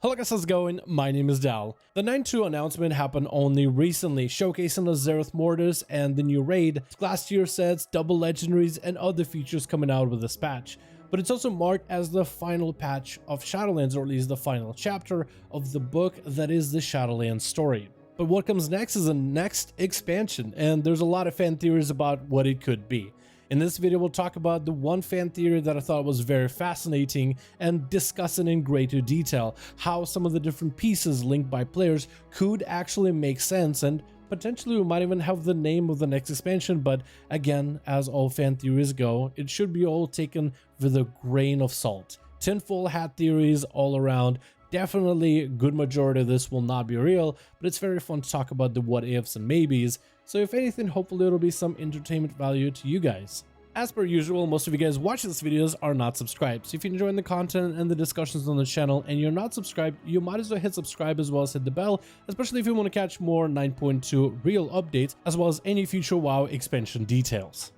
Hello guys, how's it going? My name is Dal. The 9.2 announcement happened only recently, showcasing the Zereth Mortis and the new raid, glass tier sets, double legendaries, and other features coming out with this patch. But it's also marked as the final patch of Shadowlands, or at least the final chapter of the book that is the Shadowlands story. But what comes next is the next expansion, and there's a lot of fan theories about what it could be. In this video, we'll talk about the one fan theory that I thought was very fascinating and discuss it in greater detail, how some of the different pieces linked by players could actually make sense, and potentially we might even have the name of the next expansion. But again, as all fan theories go, it should be all taken with a grain of salt. Tinfoil hat theories all around. Definitely a good majority of this will not be real, but it's very fun to talk about the what ifs and maybes. So if anything, hopefully it'll be some entertainment value to you guys. As per usual, most of you guys watching these videos are not subscribed. So if you're enjoying the content and the discussions on the channel and you're not subscribed, you might as well hit subscribe as well as hit the bell, especially if you want to catch more 9.2 real updates as well as any future WoW expansion details.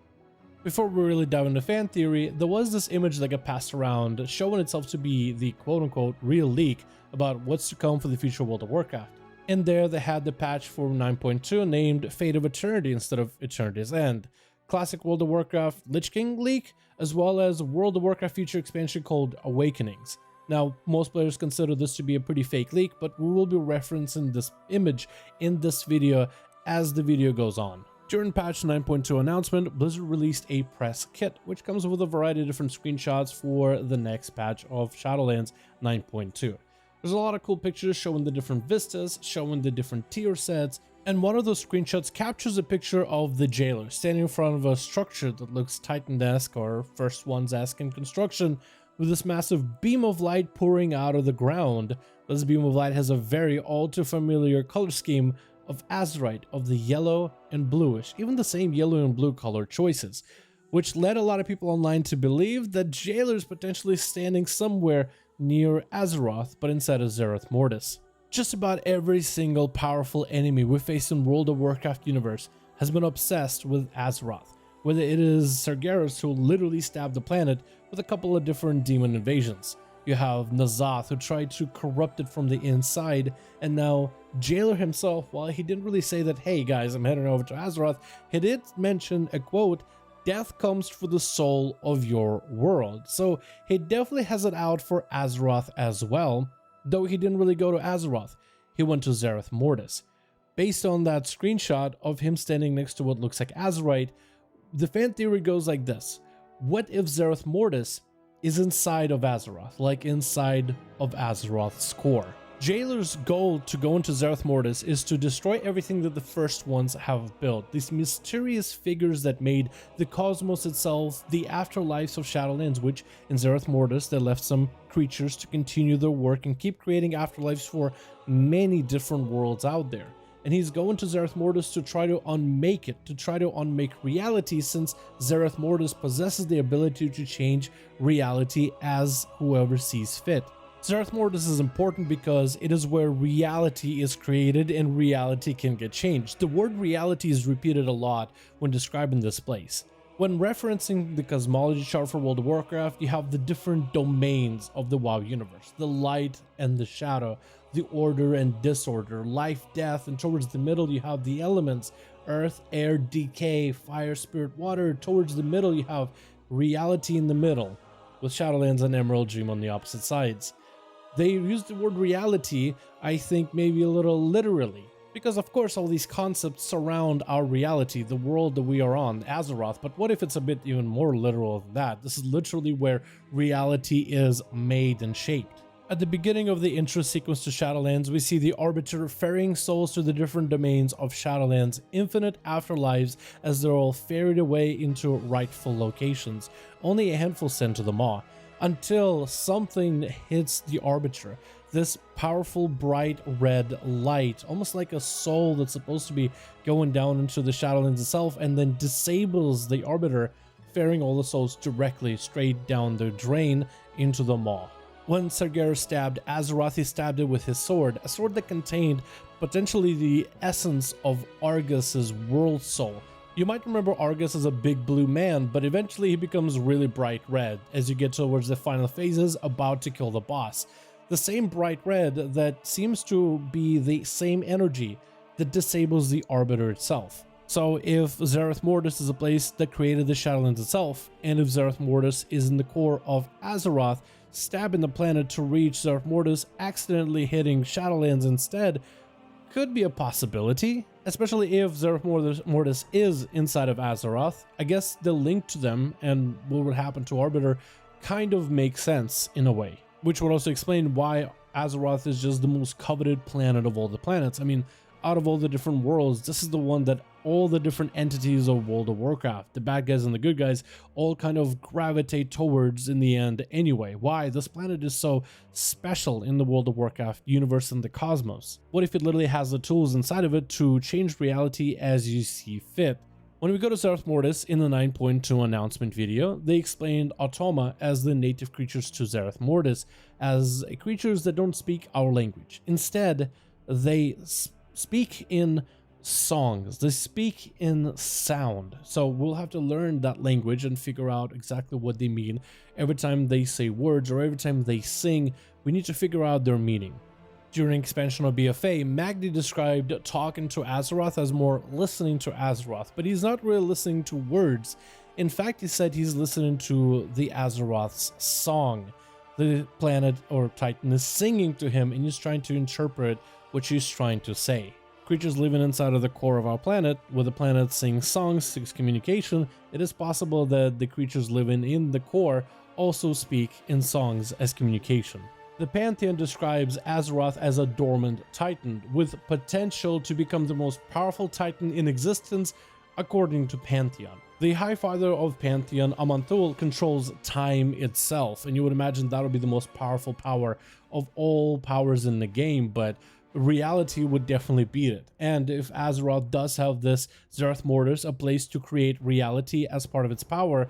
Before we really dive into fan theory, there was this image that got passed around showing itself to be the quote-unquote real leak about what's to come for the future World of Warcraft. In there, they had the patch for 9.2 named Fate of Eternity instead of Eternity's End, classic World of Warcraft Lich King leak, as well as World of Warcraft future expansion called Awakenings. Now, most players consider this to be a pretty fake leak, but we will be referencing this image in this video as the video goes on. During patch 9.2 announcement, Blizzard released a press kit, which comes with a variety of different screenshots for the next patch of Shadowlands 9.2. There's a lot of cool pictures showing the different vistas, showing the different tier sets, and one of those screenshots captures a picture of the jailer standing in front of a structure that looks Titan-esque or First Ones-esque in construction, with this massive beam of light pouring out of the ground. This beam of light has a very all too familiar color scheme of Azeroth, of the yellow and bluish, even the same yellow and blue color choices, which led a lot of people online to believe that Jailer is potentially standing somewhere near Azeroth, but instead of Zereth Mortis. Just about every single powerful enemy we face in World of Warcraft universe has been obsessed with Azeroth, whether it is Sargeras, who literally stabbed the planet with a couple of different demon invasions. You have N'Zoth, who tried to corrupt it from the inside, and now Jailer himself, while he didn't really say that, hey guys, I'm heading over to Azeroth, he did mention a quote, "Death comes for the soul of your world." So he definitely has it out for Azeroth as well, though he didn't really go to Azeroth. He went to Zereth Mortis. Based on that screenshot of him standing next to what looks like Azeroth, the fan theory goes like this. What if Zereth Mortis is inside of Azeroth, like inside of Azeroth's core? Jailer's goal to go into Zereth Mortis is to destroy everything that the First Ones have built, these mysterious figures that made the cosmos itself, the afterlives of Shadowlands, which in Zereth Mortis they left some creatures to continue their work and keep creating afterlives for many different worlds out there. And he's going to Zereth Mortis to try to unmake it, to try to unmake reality, since Zereth Mortis possesses the ability to change reality as whoever sees fit. Zereth Mortis is important because it is where reality is created and reality can get changed. The word reality is repeated a lot when describing this place. When referencing the cosmology chart for World of Warcraft, you have the different domains of the WoW universe, the light and the shadow, the order and disorder, life, death, and towards the middle you have the elements, earth, air, decay, fire, spirit, water. Towards the middle you have reality in the middle, with Shadowlands and Emerald Dream on the opposite sides. They use the word reality, I think, maybe a little literally, because of course all these concepts surround our reality, the world that we are on, Azeroth. But what if it's a bit even more literal than that? This is literally where reality is made and shaped. At the beginning of the intro sequence to Shadowlands, we see the Arbiter ferrying souls to the different domains of Shadowlands' infinite afterlives as they're all ferried away into rightful locations. Only a handful sent to the Maw, until something hits the Arbiter. This powerful bright red light, almost like a soul that's supposed to be going down into the Shadowlands itself, and then disables the Arbiter, ferrying all the souls directly straight down the drain into the Maw. When Sargeras stabbed Azeroth, he stabbed it with his sword, a sword that contained potentially the essence of Argus's world soul. You might remember Argus as a big blue man, but eventually he becomes really bright red as you get towards the final phases about to kill the boss. The same bright red that seems to be the same energy that disables the Arbiter itself. So if Zereth Mortis is a place that created the Shadowlands itself, and if Zereth Mortis is in the core of Azeroth, stabbing the planet to reach Zereth Mortis, accidentally hitting Shadowlands instead, could be a possibility, especially if Zereth Mortis is inside of Azeroth. I guess the link to them and what would happen to Arbiter kind of makes sense in a way, which would also explain why Azeroth is just the most coveted planet of all the planets. I mean, out of all the different worlds, this is the one that all the different entities of World of Warcraft, the bad guys and the good guys, all kind of gravitate towards in the end anyway. Why? This planet is so special in the World of Warcraft universe and the cosmos. What if it literally has the tools inside of it to change reality as you see fit? When we go to Zereth Mortis in the 9.2 announcement video, they explained Automa as the native creatures to Zereth Mortis, as creatures that don't speak our language. Instead, they speak in songs, they speak in sound. So we'll have to learn that language and figure out exactly what they mean. Every time they say words or every time they sing, we need to figure out their meaning. During expansion of BFA, Magni described talking to Azeroth as more listening to Azeroth, but he's not really listening to words. In fact, he said he's listening to the Azeroth's song. The planet or Titan is singing to him and he's trying to interpret what she's trying to say. Creatures living inside of the core of our planet, where the planet sings songs, seeks communication, it is possible that the creatures living in the core also speak in songs as communication. The Pantheon describes Azeroth as a dormant titan, with potential to become the most powerful titan in existence according to Pantheon. The High Father of Pantheon, Aman'Thul, controls time itself, and you would imagine that would be the most powerful power of all powers in the game, but reality would definitely beat it. And if Azeroth does have this Zereth Mortis, a place to create reality as part of its power,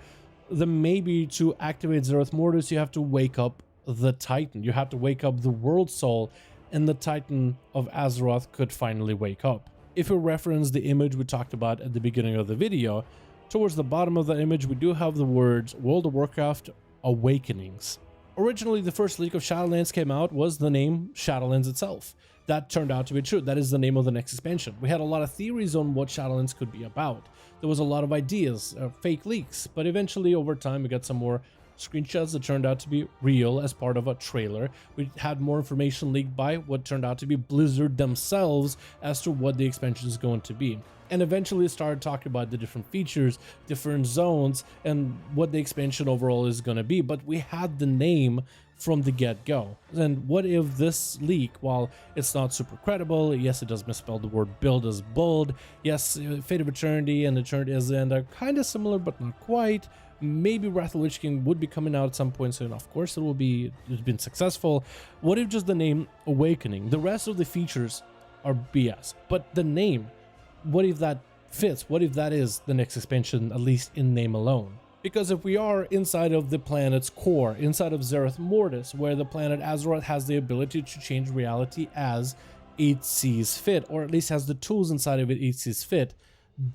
then maybe to activate Zereth Mortis, you have to wake up the Titan. You have to wake up the World Soul, and the Titan of Azeroth could finally wake up. If we reference the image we talked about at the beginning of the video, towards the bottom of that image, we do have the words World of Warcraft Awakenings. Originally, the first leak of Shadowlands came out was the name Shadowlands itself. That turned out to be true. That is the name of the next expansion. We had a lot of theories on what Shadowlands could be about. There was a lot of ideas, fake leaks, but eventually over time we got some more screenshots that turned out to be real as part of a trailer. We had more information leaked by what turned out to be Blizzard themselves as to what the expansion is going to be. And eventually started talking about the different features, different zones, and what the expansion overall is going to be. But we had the name from the get-go. And what if this leak, while it's not super credible, yes, it does misspell the word build as bold, yes, Fate of Eternity and Eternity as the End are kind of similar but not quite. Maybe Wrath of the Lich King would be coming out at some point soon. Of course it's been successful. What if just the name Awakening? The rest of the features are BS, but the name, what if that fits? What if that is the next expansion, at least in name alone? Because if we are inside of the planet's core, inside of Zereth Mortis, where the planet Azeroth has the ability to change reality as it sees fit, or at least has the tools inside of it sees fit,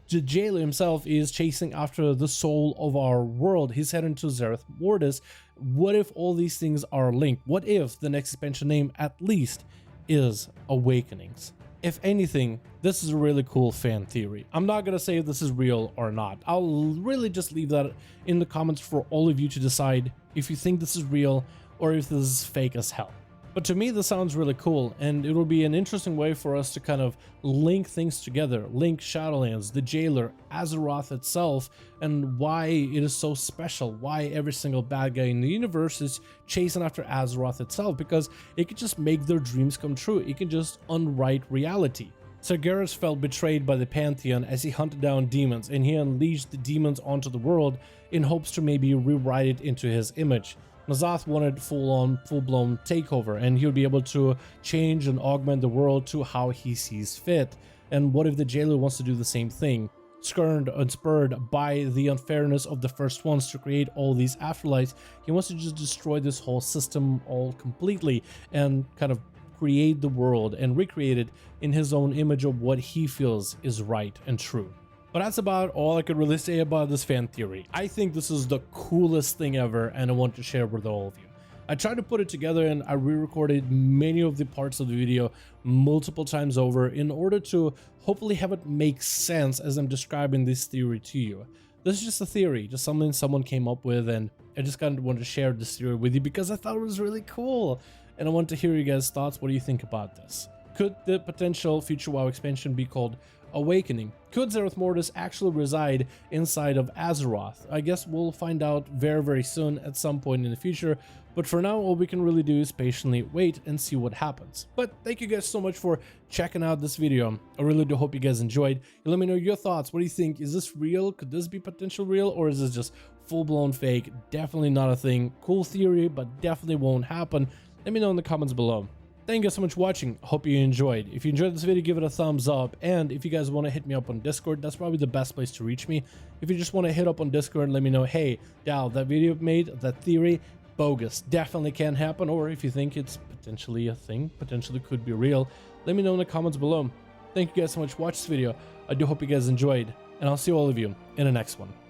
the jailer himself is chasing after the soul of our world. He's heading to Zereth Mortis. What if all these things are linked? What if the next expansion name at least is Awakenings? If anything, this is a really cool fan theory. I'm not gonna say if this is real or not. I'll really just leave that in the comments for all of you to decide if you think this is real or if this is fake as hell. But to me, this sounds really cool, and it will be an interesting way for us to kind of link things together, link Shadowlands, the Jailer, Azeroth itself, and why it is so special, why every single bad guy in the universe is chasing after Azeroth itself, because it can just make their dreams come true. It can just unwrite reality. Sargeras felt betrayed by the Pantheon as he hunted down demons, and he unleashed the demons onto the world in hopes to maybe rewrite it into his image. N'Zoth wanted full-blown takeover, and he would be able to change and augment the world to how he sees fit. And what if the Jailer wants to do the same thing? Skirned and spurred by the unfairness of the first ones to create all these afterlives, he wants to just destroy this whole system all completely and kind of create the world and recreate it in his own image of what he feels is right and true. But that's about all I could really say about this fan theory. I think this is the coolest thing ever, and I want to share with all of you. I tried to put it together and I re-recorded many of the parts of the video multiple times over in order to hopefully have it make sense as I'm describing this theory to you. This is just a theory, just something someone came up with, and I just kind of wanted to share this theory with you because I thought it was really cool. And I want to hear you guys' thoughts. What do you think about this? Could the potential future WoW expansion be called Awakening? Could Zereth Mortis actually reside inside of Azeroth? I guess we'll find out very, very soon at some point in the future. But for now, all we can really do is patiently wait and see what happens. But thank you guys so much for checking out this video. I really do hope you guys enjoyed. Let me know your thoughts. What do you think? Is this real? Could this be potential real? Or is this just full-blown fake? Definitely not a thing. Cool theory, but definitely won't happen. Let me know in the comments below. Thank you guys so much for watching. I hope you enjoyed. If you enjoyed this video, give it a thumbs up. And if you guys want to hit me up on Discord, that's probably the best place to reach me. If you just want to hit up on Discord and let me know, hey, Dal, that video you made, that theory, bogus, definitely can't happen. Or if you think it's potentially a thing, potentially could be real, let me know in the comments below. Thank you guys so much for watching this video. I do hope you guys enjoyed, and I'll see all of you in the next one.